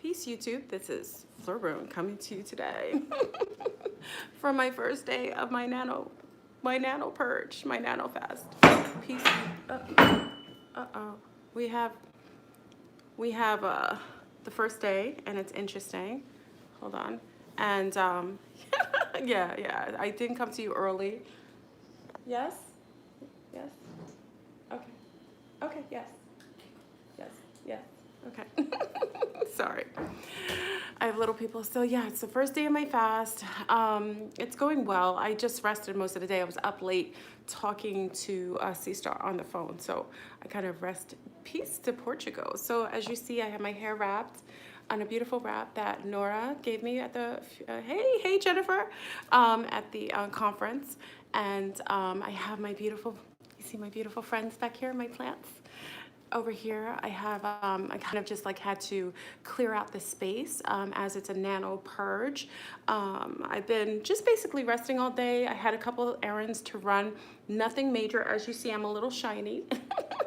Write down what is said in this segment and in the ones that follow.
Peace, YouTube. This is Florboon coming to you today for my first day of my nano purge, my nano fast. Peace. Uh-oh. We have the first day, and it's interesting. Hold on. And yeah. I didn't come to you early. Yes. Yes. Okay. Okay. Yes. Yes. Okay. Sorry. I have little people. So yeah, it's the first day of my fast. It's going well. I just rested most of the day. I was up late talking to C-Star on the phone. So I kind of rest. Peace to Portugal. So as you see, I have my hair wrapped on a beautiful wrap that Nora gave me at the, hey Jennifer, at the conference. And I have my beautiful, you see my beautiful friends back here, my plants. Over here, I have, I kind of just like had to clear out the space as it's a nano purge. I've been just basically resting all day. I had a couple of errands to run, nothing major. As you see, I'm a little shiny.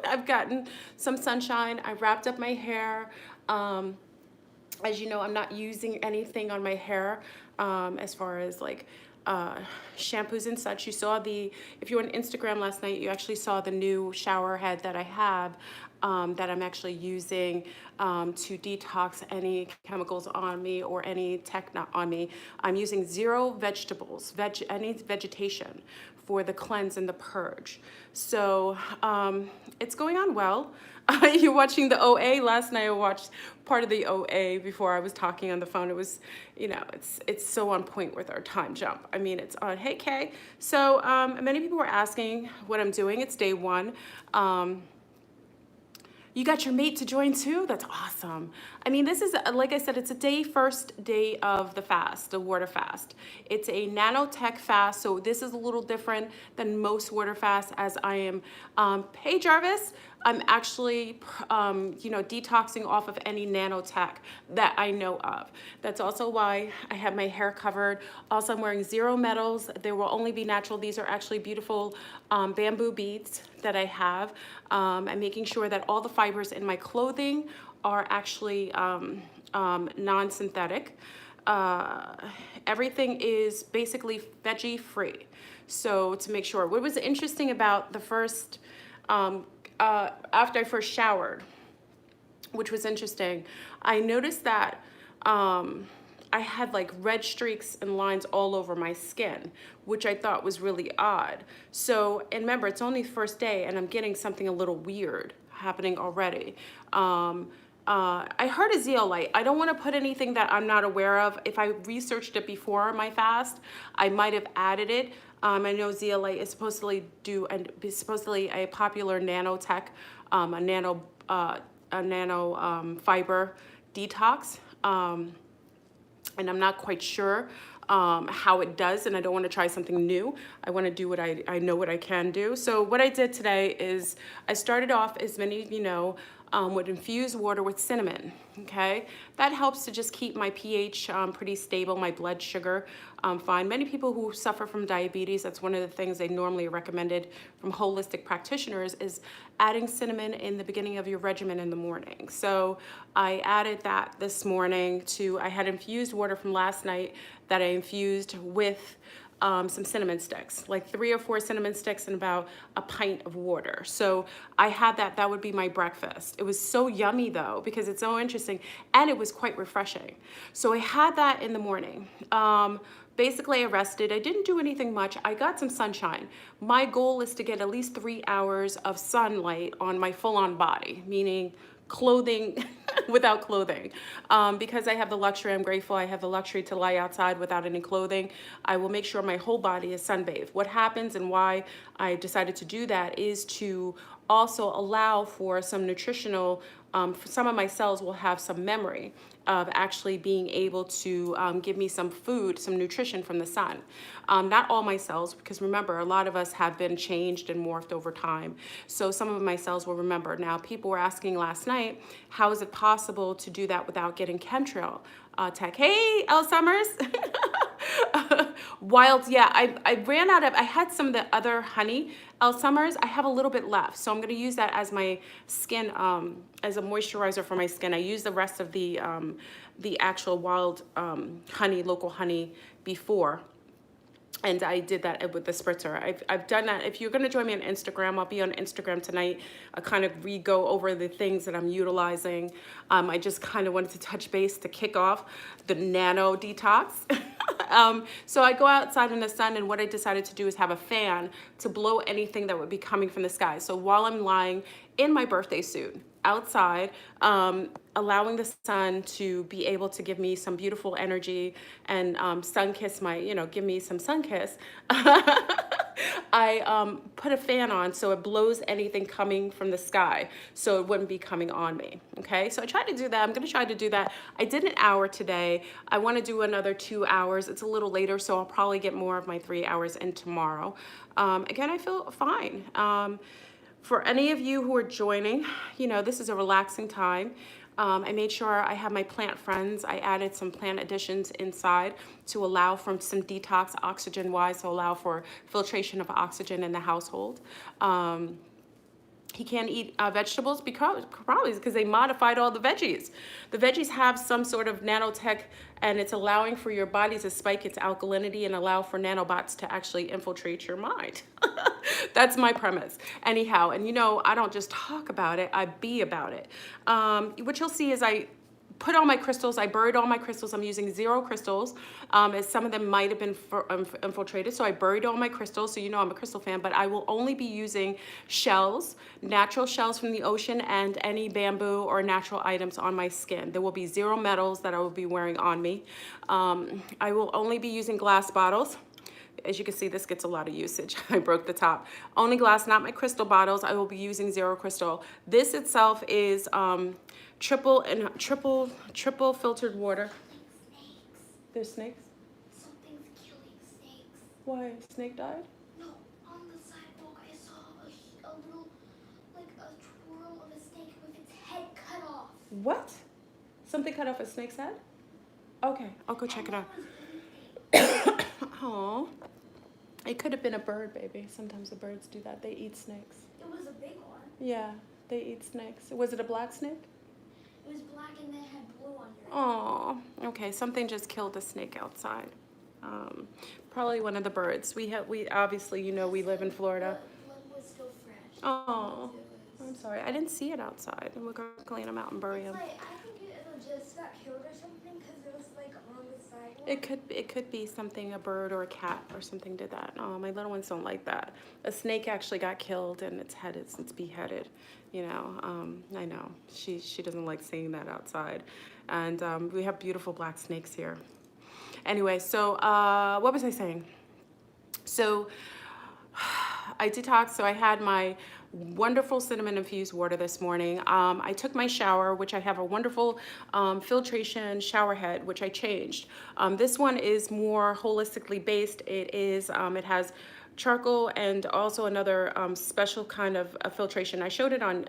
I've gotten some sunshine. I wrapped up my hair. As you know, I'm not using anything on my hair as far as like shampoos and such. You saw if you were on Instagram last night, you actually saw the new shower head that I have that I'm actually using to detox any chemicals on me or any tech not on me. I'm using zero vegetables, any vegetation for the cleanse and the purge. So it's going on well. You're watching the OA. Last night I watched part of the OA before I was talking on the phone. It was, you know, it's so on point with our time jump. I mean, it's on, hey Kay. So many people were asking what I'm doing. It's day one. You got your mate to join too? That's awesome. I mean, this is, like I said, it's a first day of the fast, the water fast. It's a nanotech fast, so this is a little different than most water fasts as I am, hey Jarvis, I'm actually, detoxing off of any nanotech that I know of. That's also why I have my hair covered. Also, I'm wearing zero metals. They will only be natural. These are actually beautiful bamboo beads that I have. I'm making sure that all the fibers in my clothing are actually non-synthetic. Everything is basically veggie free. So to make sure, what was interesting about the first, after I first showered, which was interesting, I noticed that I had like red streaks and lines all over my skin, which I thought was really odd. So, and remember, it's only the first day and I'm getting something a little weird happening already. I heard a zeolite. I don't want to put anything that I'm not aware of. If I researched it before my fast, I might have added it. I know zeolite is supposedly a popular nanotech, a nano fiber detox. And I'm not quite sure how it does, and I don't want to try something new. I want to do what I know what I can do. So what I did today is I started off, as many of you know, with infused water with cinnamon, okay? That helps to just keep my pH pretty stable, my blood sugar fine. Many people who suffer from diabetes, that's one of the things they normally recommended from holistic practitioners is adding cinnamon in the beginning of your regimen in the morning. So I added that this morning I had infused water from last night that I infused with some cinnamon sticks, like 3 or 4 cinnamon sticks and about a pint of water. So I had that would be my breakfast. It was so yummy though, because it's so interesting and it was quite refreshing. So I had that in the morning. Basically I rested. I didn't do anything much. I got some sunshine. My goal is to get at least 3 hours of sunlight on my full-on body, meaning clothing without clothing. Because I have the luxury, I'm grateful, I have the luxury to lie outside without any clothing. I will make sure my whole body is sunbathed. What happens and why I decided to do that is to also allow for some nutritional, some of my cells will have some memory of actually being able to give me some food, some nutrition from the sun. Not all my cells, because remember, a lot of us have been changed and morphed over time. So some of my cells will remember. Now, people were asking last night, how is it possible to do that without getting chemtrail tech? Hey, Elle Summers. Wild, yeah, I ran out of, I had some of the other honey summers. I have a little bit left, so I'm gonna use that as my skin, as a moisturizer for my skin. I use the rest of the actual wild honey, local honey before. And I did that with the spritzer. I've done that. If you're going to join me on Instagram, I'll be on Instagram tonight. I kind of go over the things that I'm utilizing. I just kind of wanted to touch base to kick off the NanoDetox. So I go outside in the sun, and what I decided to do is have a fan to blow anything that would be coming from the sky. So while I'm lying in my birthday suit outside, allowing the sun to be able to give me some beautiful energy and sun kiss my, give me some sun kiss. I put a fan on so it blows anything coming from the sky so it wouldn't be coming on me. Okay, so I tried to do that. I'm gonna try to do that. I did an hour today. I want to do another 2 hours. It's a little later, so I'll probably get more of my 3 hours in tomorrow. Again, I feel fine. For any of you who are joining, this is a relaxing time. I made sure I have my plant friends. I added some plant additions inside to allow for some detox oxygen-wise, to allow for filtration of oxygen in the household. He can't eat vegetables probably because they modified all the veggies. The veggies have some sort of nanotech, and it's allowing for your body to spike its alkalinity and allow for nanobots to actually infiltrate your mind. That's my premise. Anyhow, and I don't just talk about it, I be about it. What you'll see is I put all my crystals, I buried all my crystals. I'm using 0 crystals, as some of them might have been infiltrated. So I buried all my crystals, so I'm a crystal fan, but I will only be using shells, natural shells from the ocean, and any bamboo or natural items on my skin. There will be 0 metals that I will be wearing on me. I will only be using glass bottles. As you can see, this gets a lot of usage. I broke the top. Only glass, not my crystal bottles. I will be using 0 crystal. This itself is triple filtered water. Snakes. There's snakes? Something's killing snakes. Why? Snake died? No, on the sidewalk I saw a little, like a twirl of a snake with its head cut off. What? Something cut off a snake's head? Okay, I'll go check it out. Oh, it could have been a bird, baby. Sometimes the birds do that. They eat snakes. It was a big one. Yeah, they eat snakes. Was it a black snake? It was black and then it had blue under it. Oh, okay. Something just killed a snake outside. Probably one of the birds. We obviously, we live in Florida. The blood was still fresh. Oh, I'm sorry. I didn't see it outside. We're going to clean them out and bury them. I think it just got killed or something because it was like on the sidewalk. It could be something, a bird or a cat or something did that. Oh, my little ones don't like that. A snake actually got killed and it's beheaded. I know she doesn't like seeing that outside, and we have beautiful black snakes here. Anyway, so what was I saying? So I detoxed. So I had my wonderful cinnamon infused water this morning. I took my shower, which I have a wonderful filtration shower head, which I changed. This one is more holistically based. It has charcoal and also another special kind of filtration. I showed it on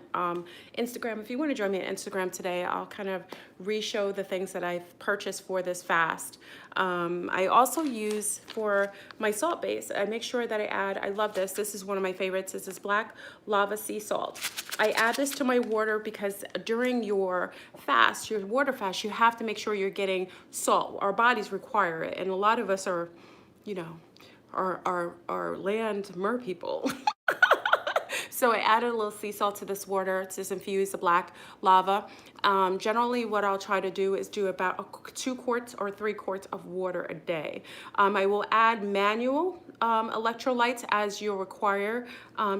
Instagram. If you want to join me on Instagram today, I'll kind of re-show the things that I've purchased for this fast. I also use for my salt base, I make sure that I love this. This is one of my favorites. This is black lava sea salt. I add this to my water because during your fast, your water fast, you have to make sure you're getting salt. Our bodies require it. And a lot of us are, are land mer people. So I added a little sea salt to this water to infuse the black lava. Generally what I'll try to do is do about 2 quarts or 3 quarts of water a day. I will add manual electrolytes as you'll require.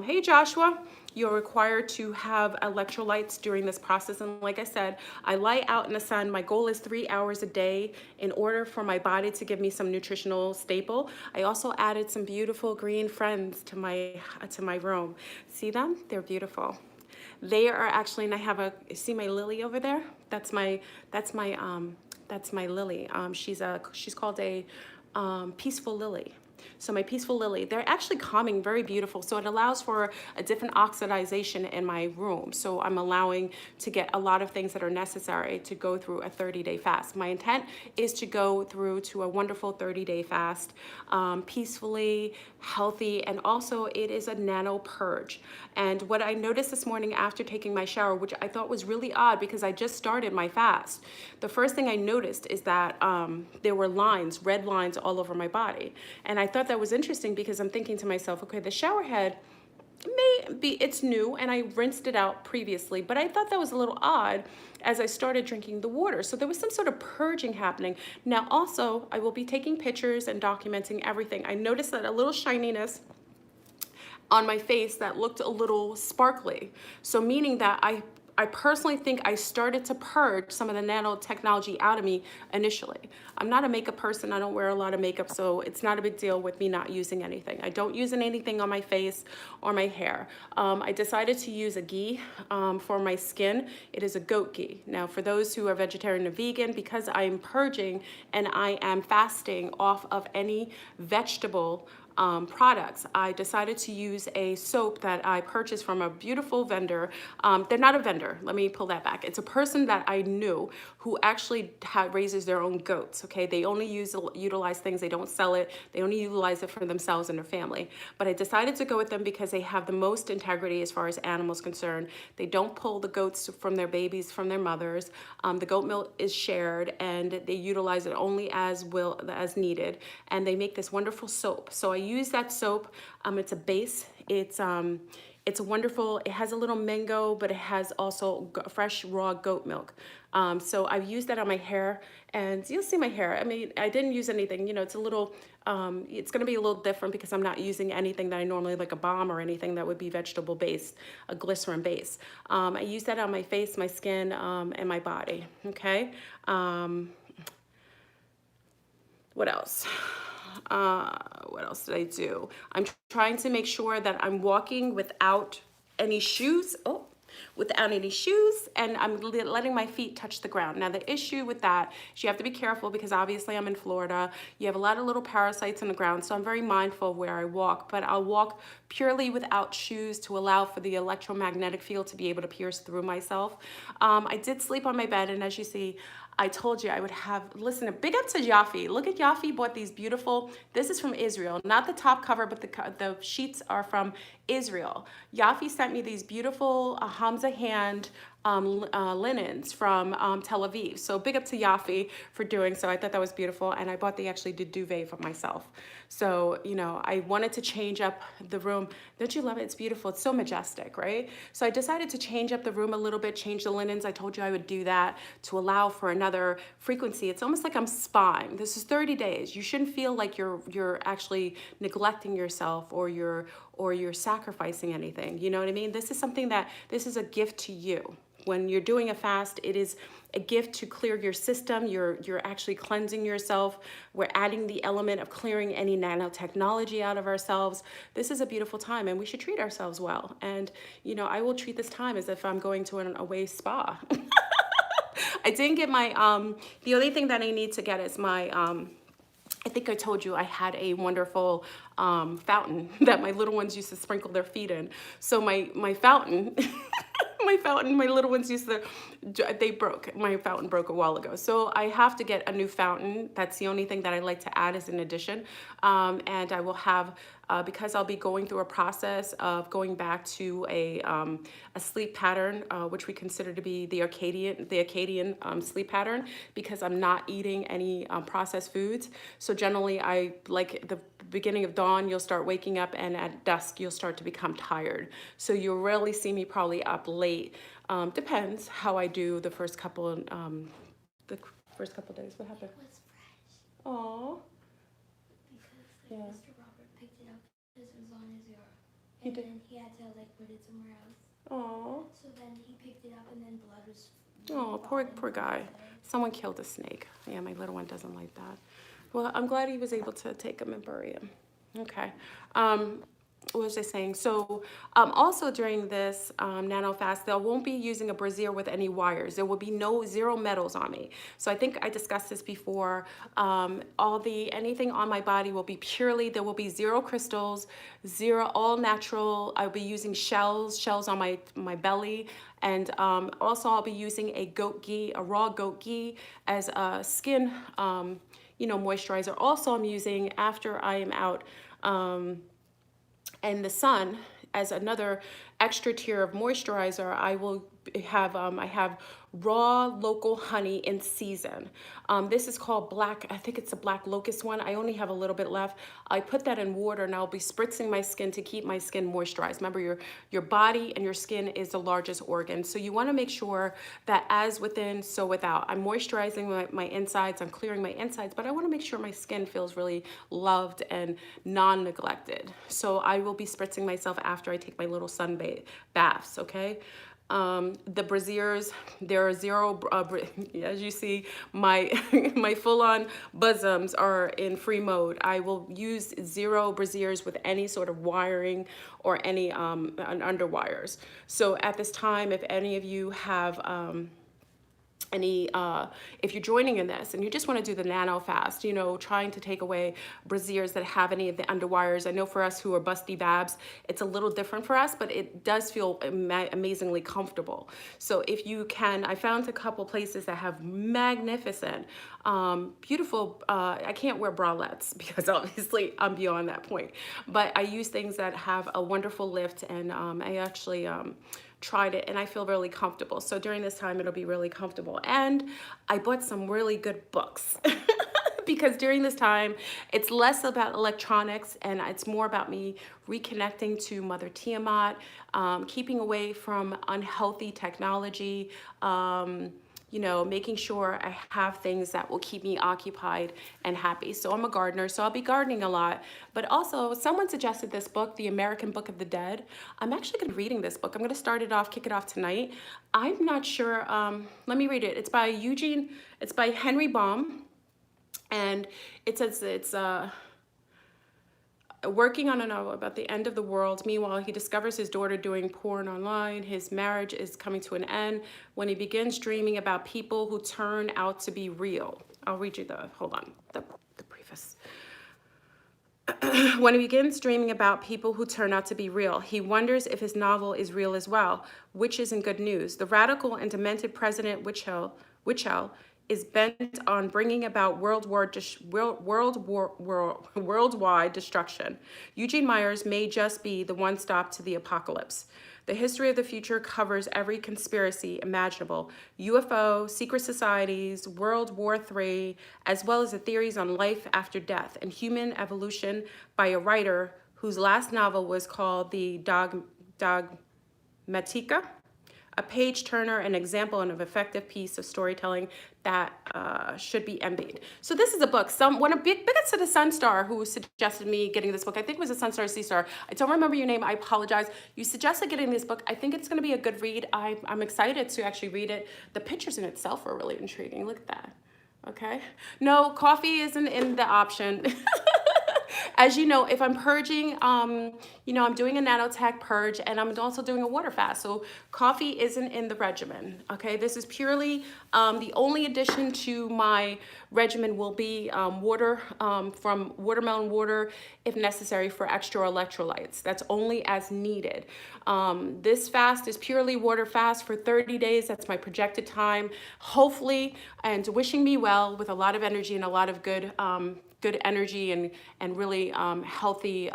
Hey Joshua. You're required to have electrolytes during this process. And like I said, I lie out in the sun. My goal is 3 hours a day in order for my body to give me some nutritional staple. I also added some beautiful green friends to my room. See them? They're beautiful. They are actually, and I have see my lily over there? That's my lily. She's called a peaceful lily. So my Peaceful Lily, they're actually calming, very beautiful. So it allows for a different oxidization in my room. So I'm allowing to get a lot of things that are necessary to go through a 30-day fast. My intent is to go through to a wonderful 30-day fast, peacefully, healthy, and also it is a nano purge. And what I noticed this morning after taking my shower, which I thought was really odd because I just started my fast, the first thing I noticed is that there were lines, red lines all over my body. And I thought that was interesting because I'm thinking to myself, okay, the shower head may be, it's new and I rinsed it out previously, but I thought that was a little odd as I started drinking the water. So there was some sort of purging happening. Now also, I will be taking pictures and documenting everything. I noticed that a little shininess on my face that looked a little sparkly. So meaning that I personally think I started to purge some of the nanotechnology out of me initially. I'm not a makeup person. I don't wear a lot of makeup, so it's not a big deal with me not using anything. I don't use anything on my face or my hair. I decided to use a ghee for my skin. It is a goat ghee. Now, for those who are vegetarian or vegan, because I'm purging and I am fasting off of any vegetable products, I decided to use a soap that I purchased from a beautiful vendor. They're not a vendor, let me pull that back. It's a person that I knew who actually raises their own goats, okay? They only utilize things, they don't sell it, they only utilize it for themselves and their family. But I decided to go with them because they have the most integrity as far as animals concerned. They don't pull the goats from their babies, from their mothers. The goat milk is shared and they utilize it only as needed. And they make this wonderful soap. So I use that soap. It's a base. It's a wonderful, it has a little mango, but it has also fresh raw goat milk. So I've used that on my hair and you'll see my hair. I mean, I didn't use anything, you know, it's a little, it's going to be a little different because I'm not using anything that I normally like a balm or anything that would be vegetable based, a glycerin base. I use that on my face, my skin, and my body. Okay. What else? What else did I do? I'm trying to make sure that I'm walking without any shoes. Oh, without any shoes, and I'm letting my feet touch the ground. Now, the issue with that is you have to be careful because obviously I'm in Florida. You have a lot of little parasites on the ground, so I'm very mindful of where I walk, but I'll walk purely without shoes to allow for the electromagnetic field to be able to pierce through myself. I did sleep on my bed, and as you see, I told you I would have, listen, big up to Yafi. Look at Yafi bought these beautiful, this is from Israel, not the top cover, but the sheets are from Israel. Yafi sent me these beautiful Hamza hand linens from Tel Aviv. So big up to Yafi for doing so. I thought that was beautiful. And I bought the duvet for myself. So, you know, I wanted to change up the room. Don't you love it? It's beautiful. It's so majestic, right? So I decided to change up the room a little bit, change the linens. I told you I would do that to allow for another frequency. It's almost like I'm spying. This is 30 days. You shouldn't feel like you're actually neglecting yourself or you're sacrificing anything. You know what I mean? This is a gift to you. When you're doing a fast, it is a gift to clear your system. You're actually cleansing yourself. We're adding the element of clearing any nanotechnology out of ourselves. This is a beautiful time and we should treat ourselves well. And, you know, I will treat this time as if I'm going to an away spa. I didn't get my, the only thing that I need to get is my, I think I told you I had a wonderful fountain that my little ones used to sprinkle their feet in. So my fountain, my little ones used to, my fountain broke a while ago. So I have to get a new fountain. That's the only thing that I like to add as an addition. And I will have, because I'll be going through a process of going back to a sleep pattern, which we consider to be the Akkadian sleep pattern, because I'm not eating any processed foods. So generally I like the beginning of dawn, you'll start waking up, and at dusk, you'll start to become tired. So you'll rarely see me probably up late. Depends how I do the first couple days. What happened? It was fresh. Aww. Because Yeah. Mr. Robert picked it up because it was on his yard. He And did. then he had to like put it somewhere else. Aww. So then he picked it up and then blood was Oh, poor guy. Someone killed a snake. Yeah, my little one doesn't like that. Well, I'm glad he was able to take him and bury him. Okay. what was I saying? So also during this nano fast, I won't be using a brassiere with any wires. There will be zero metals on me. So I think I discussed this before. Anything on my body will be purely, there will be zero crystals, zero, all natural. I'll be using shells on my belly. And also I'll be using a goat ghee, a raw goat ghee as a skin, moisturizer. Also I'm using, after I am out, and the sun as another extra tier of moisturizer, I have raw local honey in season. This is called black, I think it's a black locust one. I only have a little bit left. I put that in water and I'll be spritzing my skin to keep my skin moisturized. Remember, your body and your skin is the largest organ. So you wanna make sure that as within, so without. I'm moisturizing my insides, I'm clearing my insides, but I wanna make sure my skin feels really loved and non-neglected. So I will be spritzing myself after I take my little baths, okay? The brassieres, there are zero, as you see, my my full-on bosoms are in free mode. I will use zero brassieres with any sort of wiring or any underwires. So at this time, if any of you have if you're joining in this and you just want to do the nano fast, trying to take away brassieres that have any of the underwires. I know for us who are busty babs, it's a little different for us, but it does feel amazingly comfortable. So if you can, I found a couple places that have magnificent, beautiful, I can't wear bralettes because obviously I'm beyond that point, but I use things that have a wonderful lift, and I actually, tried it and I feel really comfortable. So during this time, it'll be really comfortable. And I bought some really good books because during this time, it's less about electronics and it's more about me reconnecting to Mother Tiamat, keeping away from unhealthy technology, making sure I have things that will keep me occupied and happy. So I'm a gardener, so I'll be gardening a lot. But also, someone suggested this book, The American Book of the Dead. I'm actually going to be reading this book. I'm going to kick it off tonight. I'm not sure. Let me read it. It's by Henry Baum. And it says it's working on a novel about the end of the world. Meanwhile, he discovers his daughter doing porn online. His marriage is coming to an end when he begins dreaming about people who turn out to be real. I'll read you the preface. When he begins dreaming about people who turn out to be real, he wonders if his novel is real as well, which isn't good news. The radical and demented President Wichell is bent on bringing about worldwide destruction. Eugene Myers may just be the one stop to the apocalypse. The history of the future covers every conspiracy imaginable: UFO, secret societies, World War III, as well as the theories on life after death and human evolution by a writer whose last novel was called The Dogmatica, a page-turner, an example of an effective piece of storytelling that should be envied. So this is a book. Big ups to the Sunstar who suggested me getting this book. I think it was a Sunstar C-Star. I don't remember your name. I apologize. You suggested getting this book. I think it's going to be a good read. I'm excited to actually read it. The pictures in itself are really intriguing. Look at that. Okay. No, coffee isn't in the option. As you know, if I'm purging, I'm doing a nanotech purge and I'm also doing a water fast. So coffee isn't in the regimen. Okay, this is purely the only addition to my regimen will be water from watermelon water if necessary for extra electrolytes. That's only as needed. This fast is purely water fast for 30 days. That's my projected time. Hopefully, and wishing me well with a lot of energy and a lot of good energy and really healthy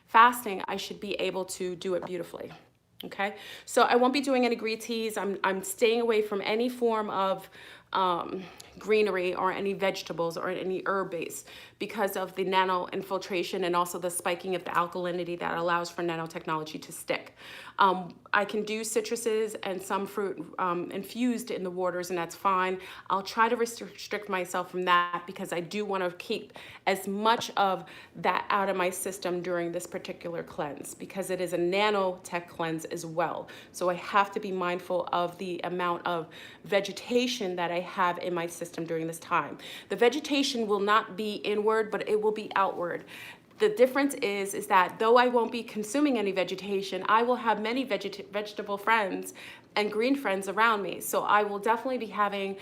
fasting, I should be able to do it beautifully. Okay, so I won't be doing any green teas. I'm staying away from any form of greenery or any vegetables or any herb base because of the nano infiltration and also the spiking of the alkalinity that allows for nanotechnology to stick. I can do citruses and some fruit infused in the waters, and that's fine. I'll try to restrict myself from that because I do want to keep as much of that out of my system during this particular cleanse because it is a nanotech cleanse as well. So I have to be mindful of the amount of vegetation that I have in my system during this time. The vegetation will not be inward, but it will be outward. The difference is that though I won't be consuming any vegetation, I will have many vegetable friends and green friends around me. So I will definitely be having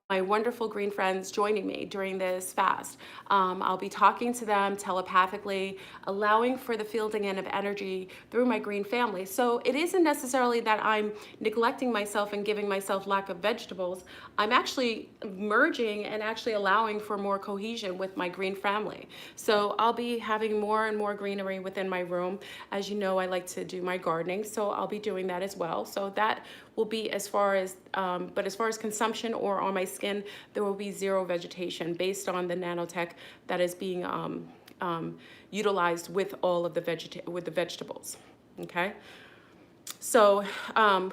my wonderful green friends joining me during this fast. I'll be talking to them telepathically, allowing for the fielding in of energy through my green family. So it isn't necessarily that I'm neglecting myself and giving myself lack of vegetables. I'm actually merging and actually allowing for more cohesion with my green family. So I'll be having more and more greenery within my room. As you know, I like to do my gardening, so I'll be doing that as well. So that will be as far as, but as far as consumption or on my skin, there will be zero vegetation based on the nanotech that is being utilized with all of the vegetables. Okay. So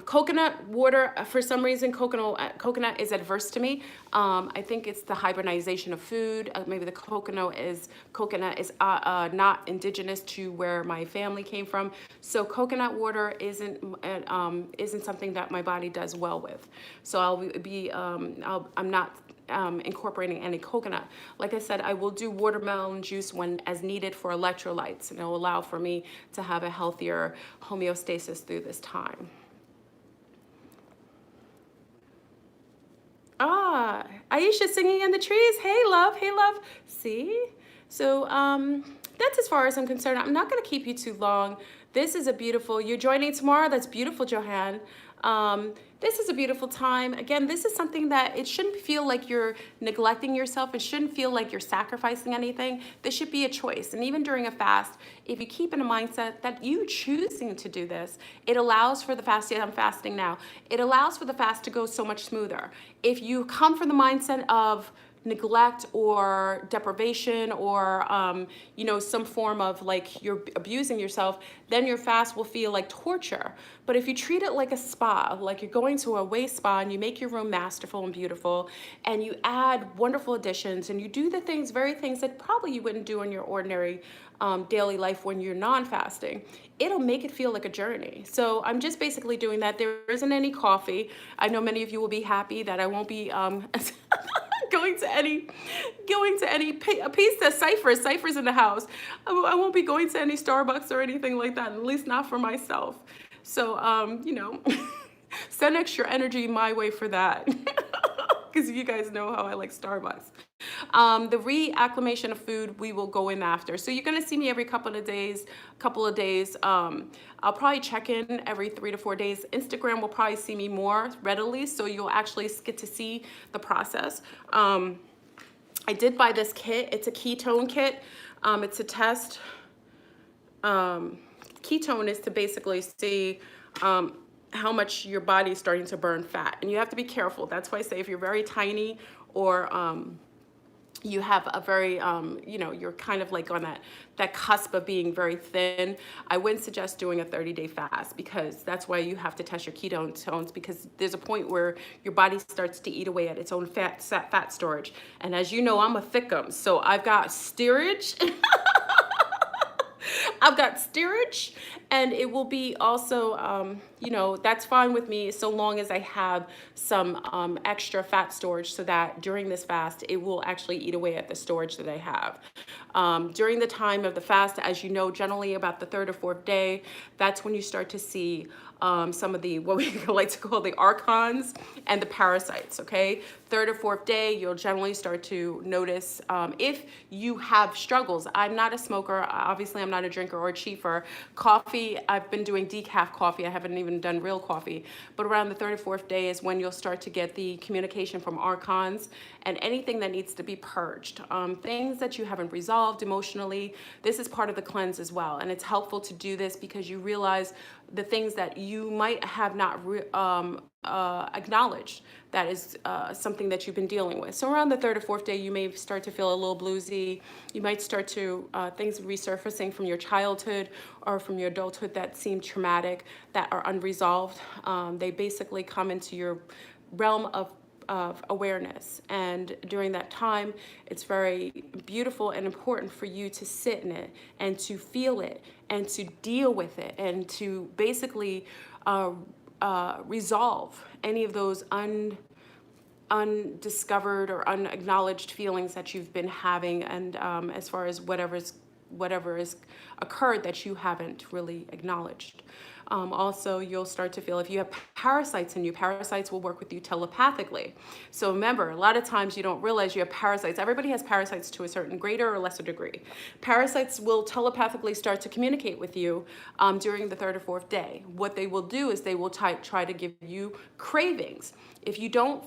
coconut water, for some reason, coconut is adverse to me. I think it's the hybridization of food. Maybe the coconut is not indigenous to where my family came from. So coconut water isn't something that my body does well with. So I'm not incorporating any coconut. Like I said, I will do watermelon juice when as needed for electrolytes, and it will allow for me to have a healthier homeostasis through this time. Ah, Aisha singing in the trees. Hey love, hey love. See? So that's as far as I'm concerned. I'm not gonna keep you too long. This is a beautiful, you're joining tomorrow. That's beautiful, Johan. This is a beautiful time. Again, this is something that it shouldn't feel like you're neglecting yourself. It shouldn't feel like you're sacrificing anything. This should be a choice. And even during a fast, if you keep in a mindset that you choosing to do this, it allows for the fast. Yeah, I'm fasting now. It allows for the fast to go so much smoother. If you come from the mindset of neglect or deprivation or some form of like you're abusing yourself, then your fast will feel like torture. But if you treat it like a spa, like you're going to a way spa and you make your room masterful and beautiful and you add wonderful additions and you do the very things that probably you wouldn't do in your ordinary daily life when you're non-fasting, it'll make it feel like a journey. So I'm just basically doing that. There isn't any coffee. I know many of you will be happy that I won't be going to any piece of ciphers in the house. I won't be going to any Starbucks or anything like that, at least not for myself. So send extra energy my way for that. Because you guys know how I like Starbucks. The reacclimation of food, we will go in after. So you're gonna see me every couple of days. I'll probably check in every 3 to 4 days. Instagram will probably see me more readily, so you'll actually get to see the process. I did buy this kit. It's a ketone kit. It's a test. Ketone is to basically see how much your body is starting to burn fat. And you have to be careful. That's why I say if you're very tiny or you have a very, you're kind of like on that cusp of being very thin, I wouldn't suggest doing a 30-day fast, because that's why you have to test your ketones, because there's a point where your body starts to eat away at its own fat storage. And as you know, I'm a thickum, so I've got steerage. I've got steerage, and it will be also, that's fine with me so long as I have some extra fat storage, so that during this fast, it will actually eat away at the storage that I have. During the time of the fast, as you know, generally about the 3rd or 4th day, that's when you start to see some of the, what we like to call the archons and the parasites, okay? 3rd or 4th day, you'll generally start to notice if you have struggles. I'm not a smoker. Obviously, I'm not a drinker or a chiefer. Coffee, I've been doing decaf coffee. I haven't even done real coffee. But around the 3rd or 4th day is when you'll start to get the communication from archons and anything that needs to be purged. Things that you haven't resolved emotionally, this is part of the cleanse as well. And it's helpful to do this because you realize the things that you might have not acknowledged that is something that you've been dealing with. So around the 3rd or 4th day, you may start to feel a little bluesy. You might start to, things resurfacing from your childhood or from your adulthood that seem traumatic, that are unresolved. They basically come into your realm of awareness, and during that time it's very beautiful and important for you to sit in it and to feel it and to deal with it and to basically resolve any of those undiscovered or unacknowledged feelings that you've been having, and as far as whatever's whatever has occurred that you haven't really acknowledged. Also, you'll start to feel if you have parasites in you, parasites will work with you telepathically. So remember, a lot of times you don't realize you have parasites. Everybody has parasites to a certain greater or lesser degree. Parasites will telepathically start to communicate with you during the third or fourth day. What they will do is they will try to give you cravings. If you don't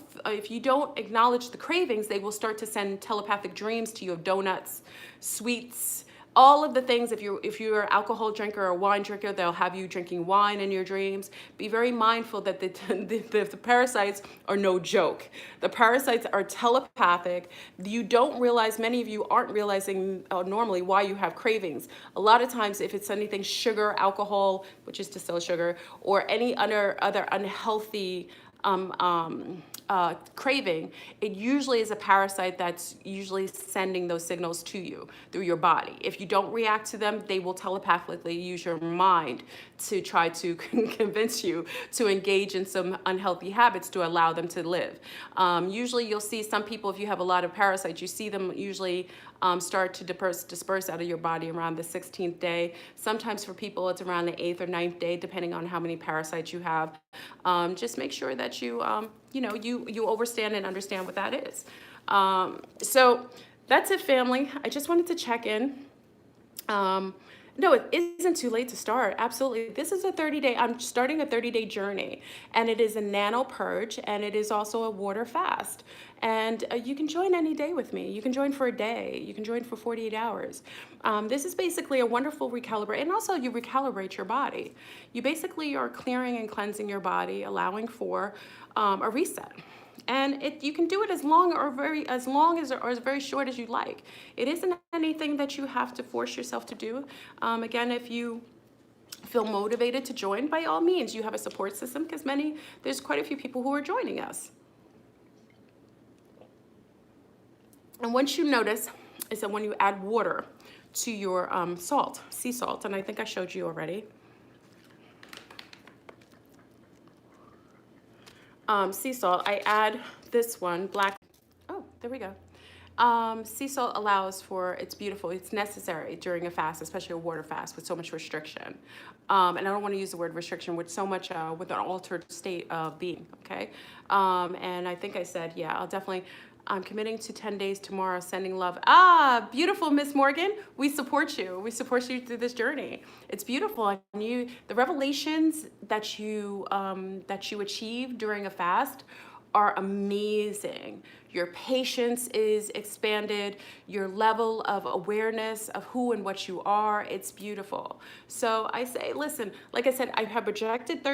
acknowledge the cravings, they will start to send telepathic dreams to you of donuts, sweets, all of the things. If you're an alcohol drinker or a wine drinker, they'll have you drinking wine in your dreams. Be very mindful that the parasites are no joke. The parasites are telepathic. You don't realize, many of you aren't realizing normally why you have cravings. A lot of times if it's anything sugar, alcohol, which is distilled sugar, or any other unhealthy craving, it usually is a parasite that's usually sending those signals to you through your body. If you don't react to them, they will telepathically use your mind to try to convince you to engage in some unhealthy habits to allow them to live. Usually you'll see some people, if you have a lot of parasites, you see them usually start to disperse out of your body around the 16th day. Sometimes for people, it's around the 8th or 9th day, depending on how many parasites you have. Just make sure that you understand and understand what that is. So that's it, family. I just wanted to check in. No, it isn't too late to start. Absolutely. This is a 30-day, I'm starting a 30-day journey, and it is a nano purge, and it is also a water fast. And you can join any day with me. You can join for a day. You can join for 48 hours. This is basically a wonderful recalibrate, and also you recalibrate your body. You basically are clearing and cleansing your body, allowing for a reset. And you can do it as long or as very short as you like. It isn't anything that you have to force yourself to do. Again, if you feel motivated to join, by all means, you have a support system, because there's quite a few people who are joining us. And once you notice is that when you add water to your salt, sea salt, and I think I showed you already. Sea salt, I add this one, black. Oh, there we go. Sea salt allows for, it's beautiful, it's necessary during a fast, especially a water fast with so much restriction. And I don't want to use the word restriction, with so much, with an altered state of being, okay? And I think I said, yeah, I'm committing to 10 days tomorrow, sending love. Ah, beautiful, Miss Morgan. We support you. We support you through this journey. It's beautiful. And the revelations that you achieve during a fast are amazing. Your patience is expanded, your level of awareness of who and what you are, it's beautiful. So I say, listen, like I said, I have projected 30